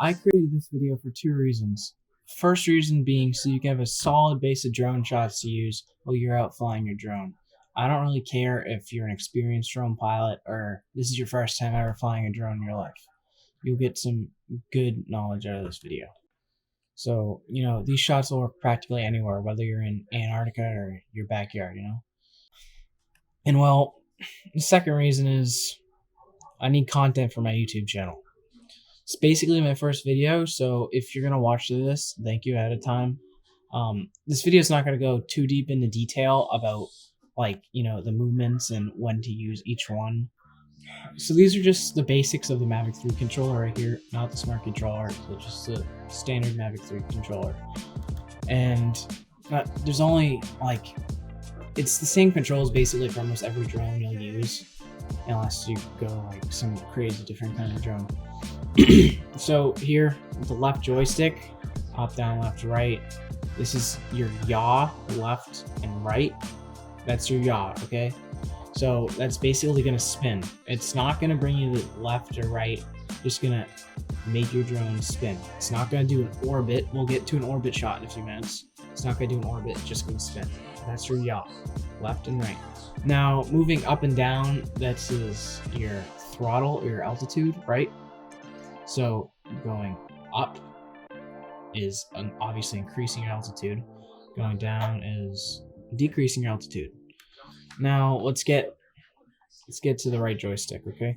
I created this video for two reasons. First reason being so you can have a solid base of drone shots to use while you're out flying your drone. I don't really care if you're an experienced drone pilot or this is your first time ever flying a drone in your life. You'll get some good knowledge out of this video. So, these shots will work practically anywhere, whether you're in Antarctica or your backyard, And well, the second reason is I need content for my YouTube channel. It's basically my first video, so if you're going to watch this, thank you ahead of time. This video is not going to go too deep into detail about, the movements and when to use each one. So these are just the basics of the Mavic 3 controller right here, not the smart controller, so just the standard Mavic 3 controller. And there's only, it's the same controls basically for almost every drone you'll use, unless you go some crazy different kind of drone. So here, with the left joystick, up, down, left, right, this is your yaw, left and right. That's your yaw, okay? So that's basically going to spin. It's not going to bring you to the left or right, just going to make your drone spin. It's not going to do an orbit. We'll get to an orbit shot in a few minutes. It's not going to do an orbit, it's just going to spin. That's your yaw, left and right. Now, moving up and down, that is your throttle or your altitude, right? So going up is obviously increasing your altitude. Going down is decreasing your altitude. Now let's get to the right joystick, okay?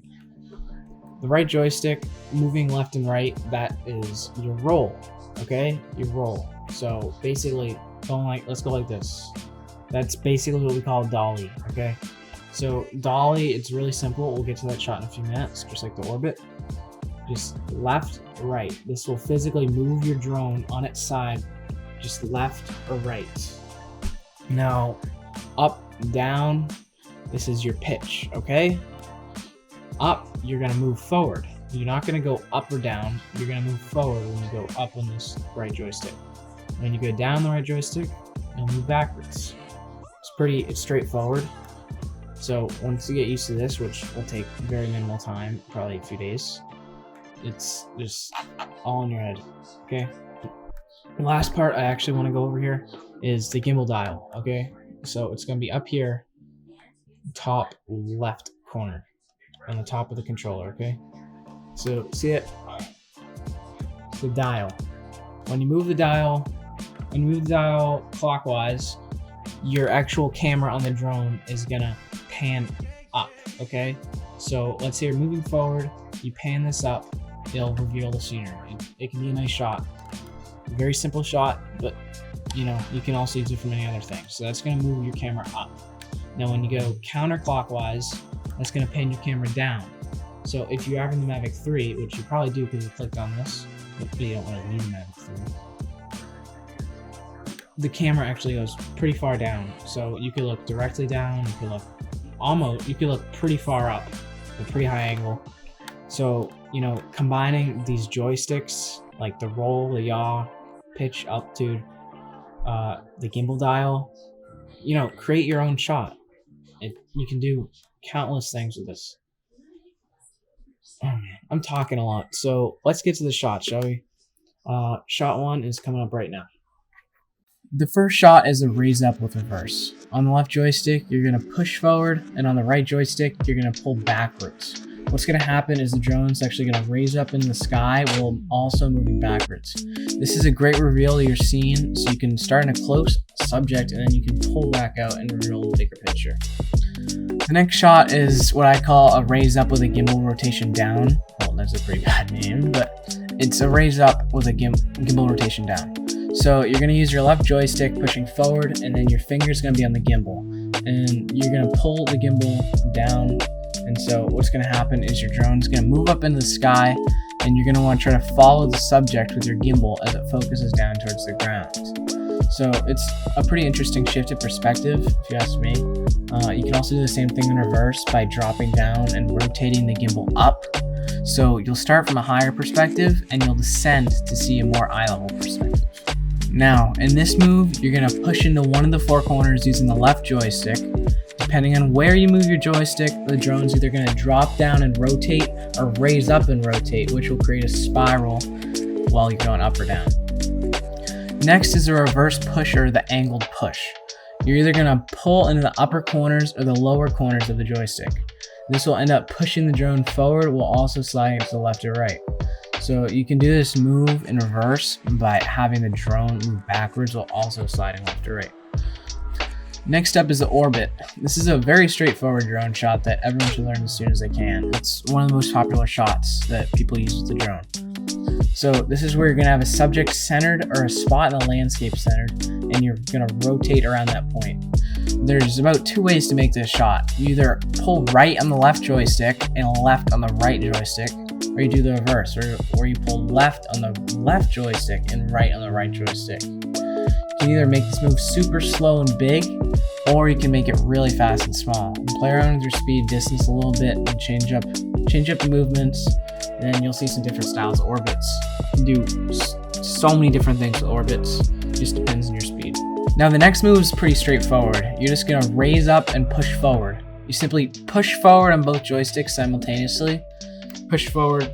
The right joystick, moving left and right, that is your roll, okay? Your roll. So basically, let's go like this. That's basically what we call dolly, okay? So dolly, it's really simple. We'll get to that shot in a few minutes, just like the orbit. Just left, right. This will physically move your drone on its side, just left or right. Now, up, down, this is your pitch, okay? Up, you're gonna move forward. You're not gonna go up or down, you're gonna move forward when you go up on this right joystick. When you go down the right joystick, you'll move backwards. It's straightforward. So once you get used to this, which will take very minimal time, probably a few days, it's just all in your head, okay? The last part I actually want to go over here is the gimbal dial, okay? So it's going to be up here, top left corner, on the top of the controller, okay? So see it? It's the dial. When you move the dial clockwise, your actual camera on the drone is going to pan up, okay? So let's say you're moving forward, you pan this up, it'll reveal the scenery. It can be a nice shot. A very simple shot, but you can also use it for many other things. So that's going to move your camera up. Now when you go counterclockwise, that's going to pan your camera down. So if you're having the Mavic 3, which you probably do because you clicked on this, but you don't really need a Mavic 3, the camera actually goes pretty far down. So you could look directly down, you could look pretty far up, a pretty high angle. So, combining these joysticks, like the roll, the yaw, pitch, altitude, the gimbal dial, create your own shot. You can do countless things with this. Oh man, I'm talking a lot. So let's get to the shot, shall we? Shot one is coming up right now. The first shot is a raise up with reverse. On the left joystick, you're going to push forward, and on the right joystick, you're going to pull backwards. What's going to happen is the drone's actually going to raise up in the sky while also moving backwards. This is a great reveal of your scene, so you can start in a close subject and then you can pull back out and reveal the bigger picture. The next shot is what I call a raise up with a gimbal rotation down. Well, that's a pretty bad name, but it's a raise up with a gimbal rotation down. So you're going to use your left joystick pushing forward, and then your finger's going to be on the gimbal. And you're going to pull the gimbal down. And so what's going to happen is your drone's going to move up into the sky, and you're going to want to try to follow the subject with your gimbal as it focuses down towards the ground. So it's a pretty interesting shift in perspective, if you ask me. You can also do the same thing in reverse by dropping down and rotating the gimbal up. So you'll start from a higher perspective, and you'll descend to see a more eye-level perspective. Now, in this move, you're going to push into one of the four corners using the left joystick. Depending on where you move your joystick, the drone's either going to drop down and rotate or raise up and rotate, which will create a spiral while you're going up or down. Next is the reverse push or the angled push. You're either going to pull into the upper corners or the lower corners of the joystick. This will end up pushing the drone forward while also sliding it to the left or right. So you can do this move in reverse by having the drone move backwards while also sliding left or right. Next up is the orbit. This is a very straightforward drone shot that everyone should learn as soon as they can. It's one of the most popular shots that people use with the drone. So this is where you're going to have a subject centered or a spot in the landscape centered, and you're going to rotate around that point. There's about 2 ways to make this shot. You either pull right on the left joystick and left on the right joystick, or you do the reverse, or you pull left on the left joystick and right on the right joystick. You can either make this move super slow and big, or you can make it really fast and small. Play around with your speed, distance a little bit, and change up the movements, and then you'll see some different styles of orbits. You can do so many different things with orbits, just depends on your speed. Now the next move is pretty straightforward. You're just gonna raise up and push forward. You simply push forward on both joysticks simultaneously. Push forward,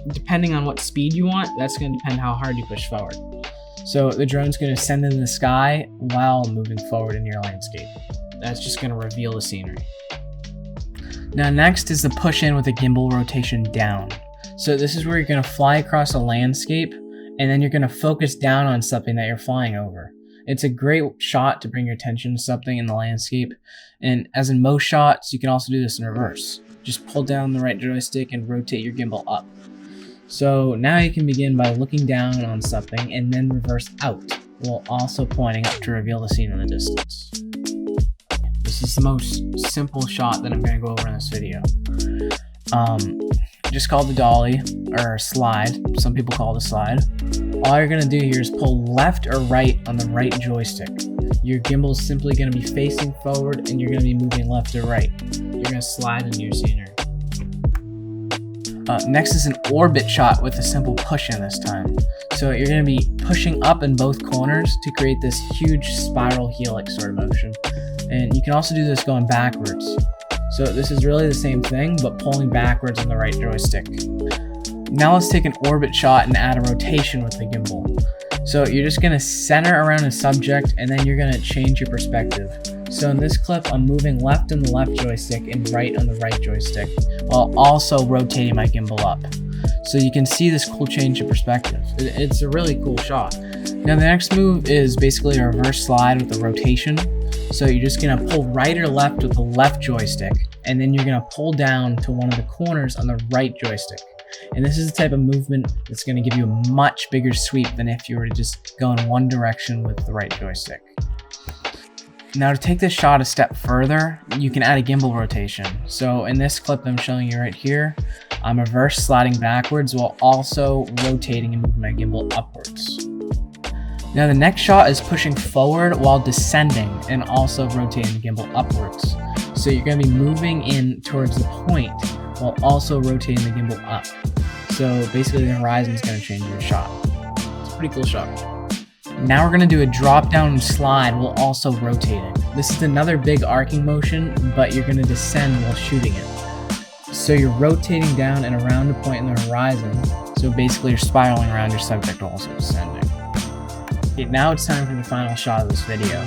depending on what speed you want, that's gonna depend how hard you push forward. So the drone's going to ascend into the sky while moving forward in your landscape. That's just going to reveal the scenery. Now next is the push in with the gimbal rotation down. So this is where you're going to fly across a landscape, and then you're going to focus down on something that you're flying over. It's a great shot to bring your attention to something in the landscape. And as in most shots, you can also do this in reverse. Just pull down the right joystick and rotate your gimbal up. So now you can begin by looking down on something and then reverse out, while also pointing up to reveal the scene in the distance. This is the most simple shot that I'm going to go over in this video. Just called the dolly, or slide. Some people call it a slide. All you're going to do here is pull left or right on the right joystick. Your gimbal is simply going to be facing forward, and you're going to be moving left or right. You're going to slide into your scenery. Next is an orbit shot with a simple push in this time. So you're going to be pushing up in both corners to create this huge spiral helix sort of motion. And you can also do this going backwards. So this is really the same thing, but pulling backwards on the right joystick. Now let's take an orbit shot and add a rotation with the gimbal. So you're just going to center around a subject, and then you're going to change your perspective. So in this clip, I'm moving left on the left joystick and right on the right joystick, while also rotating my gimbal up. So you can see this cool change of perspective. It's a really cool shot. Now the next move is basically a reverse slide with a rotation. So you're just gonna pull right or left with the left joystick, and then you're gonna pull down to one of the corners on the right joystick. And this is the type of movement that's gonna give you a much bigger sweep than if you were to just go in one direction with the right joystick. Now to take this shot a step further, you can add a gimbal rotation. So in this clip I'm showing you right here, I'm reverse sliding backwards while also rotating and moving my gimbal upwards. Now the next shot is pushing forward while descending and also rotating the gimbal upwards. So you're going to be moving in towards the point while also rotating the gimbal up. So basically the horizon is going to change your shot. It's a pretty cool shot. Now we're going to do a drop down and slide while also rotating. This is another big arcing motion, but you're going to descend while shooting it. So you're rotating down and around a point in the horizon, so basically you're spiraling around your subject while also descending. Okay, now it's time for the final shot of this video.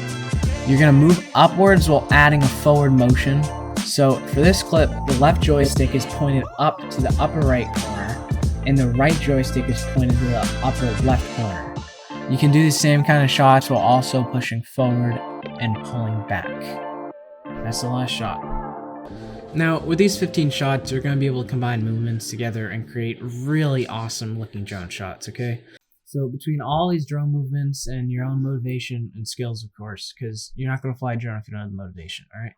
You're going to move upwards while adding a forward motion. So for this clip, the left joystick is pointed up to the upper right corner, and the right joystick is pointed to the upper left corner. You can do the same kind of shots while also pushing forward and pulling back. That's the last shot. Now, with these 15 shots, you're going to be able to combine movements together and create really awesome looking drone shots, okay? So between all these drone movements and your own motivation and skills, of course, because you're not going to fly a drone if you don't have the motivation, all right?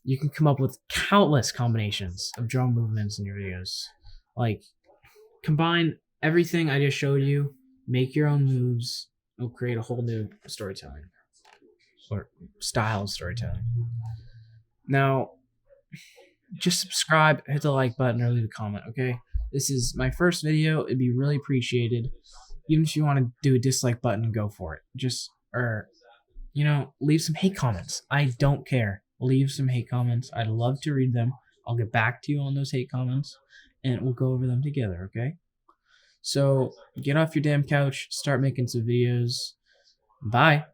You can come up with countless combinations of drone movements in your videos. Like, combine everything I just showed you, make your own moves, it'll create a whole new storytelling or style of storytelling. Now, just subscribe, hit the like button, or leave a comment, okay? This is my first video. It'd be really appreciated. Even if you want to do a dislike button, go for it. Just, leave some hate comments. I don't care. Leave some hate comments. I'd love to read them. I'll get back to you on those hate comments, and we'll go over them together, okay? So get off your damn couch, start making some videos. Bye.